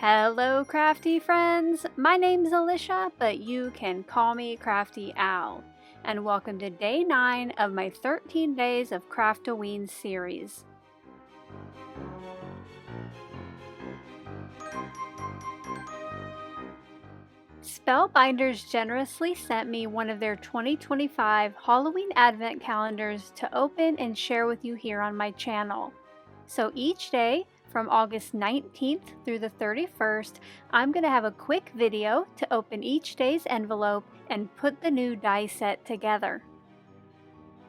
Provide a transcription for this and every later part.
Hello crafty friends, my name's Alicia, but you can call me Crafty Al, and welcome to day 9 of my 13 days of CraftOWeen series. Spellbinders generously sent me one of their 2025 Halloween Advent Calendars to open and share with you here on my channel. So each day, from August 19th through the 31st, I'm going to have a quick video to open each day's envelope and put the new die set together.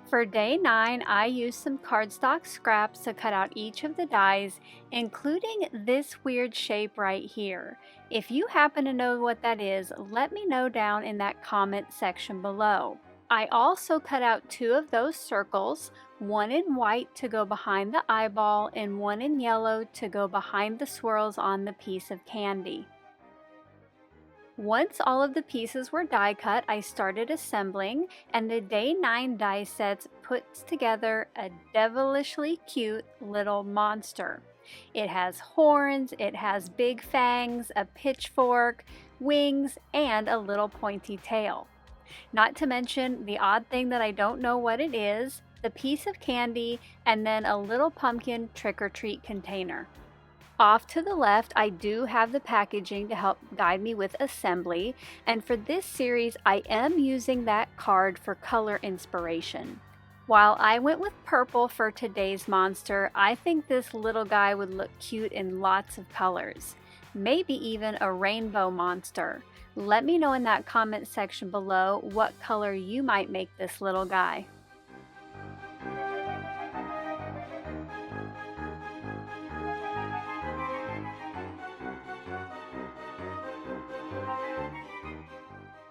For day 9, I used some cardstock scraps to cut out each of the dies, including this weird shape right here. If you happen to know what that is, let me know down in that comment section below. I also cut out 2 of those circles, one in white to go behind the eyeball and one in yellow to go behind the swirls on the piece of candy. Once all of the pieces were die cut, I started assembling, and the day 9 die sets puts together a devilishly cute little monster. It has horns, it has big fangs, a pitchfork, wings, and a little pointy tail. Not to mention the odd thing that I don't know what it is, the piece of candy, and then a little pumpkin trick-or-treat container. Off to the left, I do have the packaging to help guide me with assembly, and for this series, I am using that card for color inspiration. While I went with purple for today's monster, I think this little guy would look cute in lots of colors. Maybe even a rainbow monster. Let me know in that comment section below what color you might make this little guy.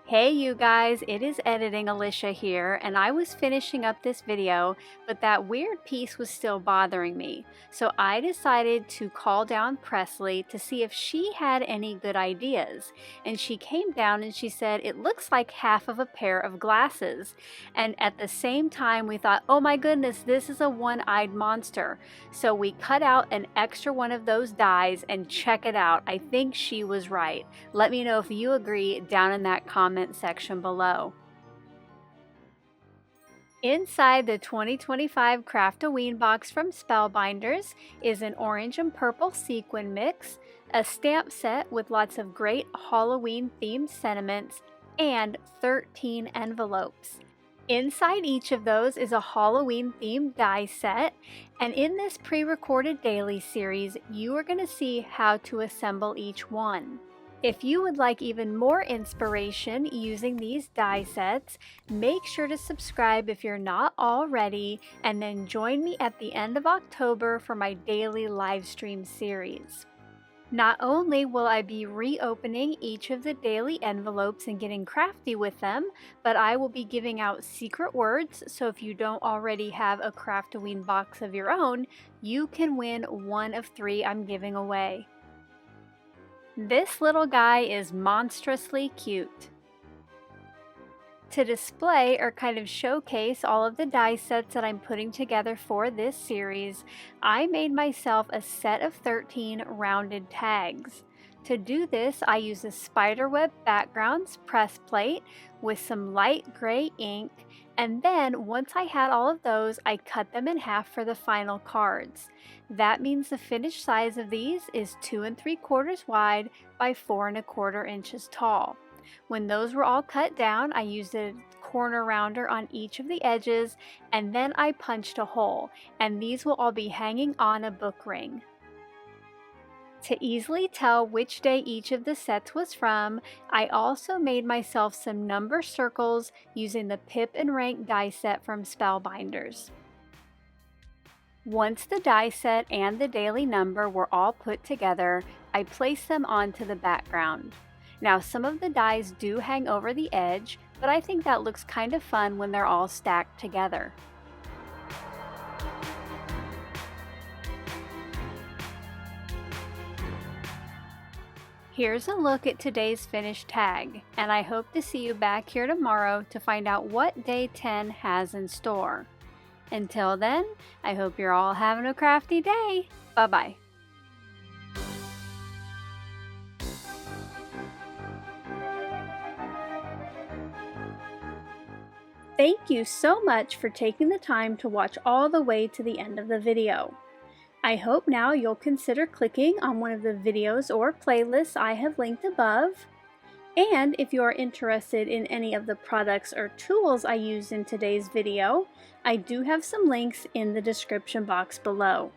Hey you guys, it is Editing Alicia here, and I was finishing up this video, but that weird piece was still bothering me. So I decided to call down Presley to see if she had any good ideas. And she came down and she said, it looks like half of a pair of glasses. And at the same time we thought, oh my goodness, this is a one-eyed monster. So we cut out an extra one of those dies and check it out. I think she was right. Let me know if you agree down in that comment section below. Inside the 2025 Craft-O-Ween box from Spellbinders is an orange and purple sequin mix, a stamp set with lots of great Halloween themed sentiments, and 13 envelopes. Inside each of those is a Halloween themed die set, and in this pre-recorded daily series you are going to see how to assemble each one. If you would like even more inspiration using these die sets, make sure to subscribe if you're not already, and then join me at the end of October for my daily live stream series. Not only will I be reopening each of the daily envelopes and getting crafty with them, but I will be giving out secret words, so if you don't already have a Craft-O-Ween box of your own, you can win one of 3 I'm giving away. This little guy is monstrously cute. To display or kind of showcase all of the die sets that I'm putting together for this series, I made myself a set of 13 rounded tags. To do this, I use a spiderweb backgrounds press plate with some light gray ink, and then once I had all of those, I cut them in half for the final cards. That means the finished size of these is 2 3/4 wide by 4 1/4 inches tall. When those were all cut down, I used a corner rounder on each of the edges, and then I punched a hole, and these will all be hanging on a book ring. To easily tell which day each of the sets was from, I also made myself some number circles using the Pip and Rank die set from Spellbinders. Once the die set and the daily number were all put together, I placed them onto the background. Now some of the dies do hang over the edge, but I think that looks kind of fun when they're all stacked together. Here's a look at today's finished tag, and I hope to see you back here tomorrow to find out what day 10 has in store. Until then, I hope you're all having a crafty day. Bye-bye. Thank you so much for taking the time to watch all the way to the end of the video. I hope now you'll consider clicking on one of the videos or playlists I have linked above. And if you are interested in any of the products or tools I used in today's video, I do have some links in the description box below.